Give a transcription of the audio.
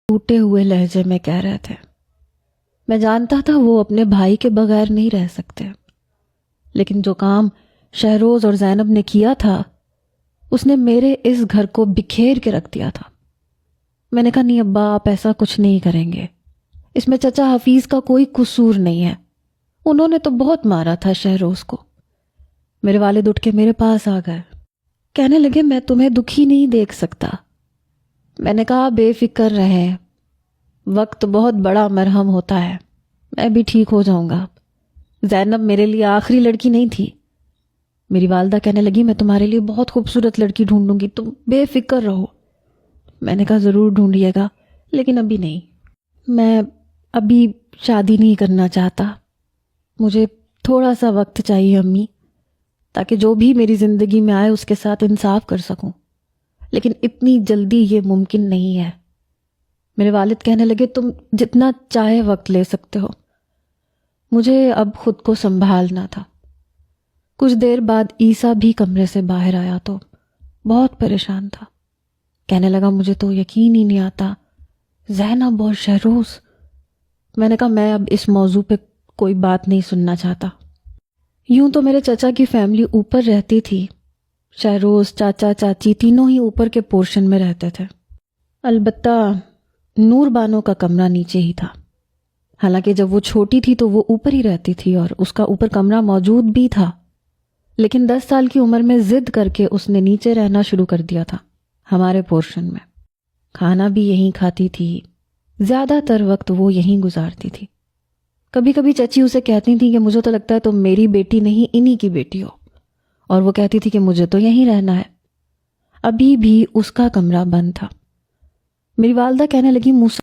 ٹوٹے ہوئے لہجے میں کہہ رہے تھے۔ میں جانتا تھا وہ اپنے بھائی کے بغیر نہیں رہ سکتے، لیکن جو کام شہروز اور زینب نے کیا تھا اس نے میرے اس گھر کو بکھیر کے رکھ دیا تھا۔ میں نے کہا نہیں ابا، آپ ایسا کچھ نہیں کریں گے، اس میں چچا حفیظ کا کوئی قصور نہیں ہے، انہوں نے تو بہت مارا تھا شہروز کو۔ میرے والد اٹھ کے میرے پاس آ گئے، کہنے لگے میں تمہیں دکھی نہیں دیکھ سکتا۔ میں نے کہا بے فکر رہیں، وقت بہت بڑا مرہم ہوتا ہے، میں بھی ٹھیک ہو جاؤں گا۔ زینب میرے لیے آخری لڑکی نہیں تھی۔ میری والدہ کہنے لگی میں تمہارے لیے بہت خوبصورت لڑکی ڈھونڈوں گی، تم بے فکر رہو۔ میں نے کہا ضرور ڈھونڈیے گا، لیکن ابھی نہیں، میں ابھی شادی نہیں کرنا چاہتا، مجھے تھوڑا سا وقت چاہیے امی، تاکہ جو بھی میری زندگی میں آئے اس کے ساتھ انصاف کر سکوں، لیکن اتنی جلدی یہ ممکن نہیں ہے۔ میرے والد کہنے لگے تم جتنا چاہے وقت لے سکتے ہو، مجھے اب خود کو سنبھالنا تھا۔ کچھ دیر بعد عیسیٰ بھی کمرے سے باہر آیا تو بہت پریشان تھا، کہنے لگا مجھے تو یقین ہی نہیں آتا، زینب اور شہروز۔ میں نے کہا میں اب اس موضوع پہ کوئی بات نہیں سننا چاہتا۔ یوں تو میرے چچا کی فیملی اوپر رہتی تھی، شہروز، چاچا، چاچی تینوں ہی اوپر کے پورشن میں رہتے تھے، البتہ نور بانو کا کمرہ نیچے ہی تھا۔ حالانکہ جب وہ چھوٹی تھی تو وہ اوپر ہی رہتی تھی اور اس کا اوپر کمرہ موجود بھی تھا، لیکن 10 سال کی عمر میں ضد کر کے اس نے نیچے رہنا شروع کر دیا تھا، ہمارے پورشن میں۔ کھانا بھی یہیں کھاتی تھی، زیادہ تر وقت وہ یہیں گزارتی تھی۔ کبھی کبھی چچی اسے کہتی تھی کہ مجھے تو لگتا ہے تم میری بیٹی نہیں انہی کی بیٹی ہو، اور وہ کہتی تھی کہ مجھے تو یہیں رہنا ہے۔ ابھی بھی اس کا کمرہ بند تھا۔ میری والدہ کہنے لگی موسیٰ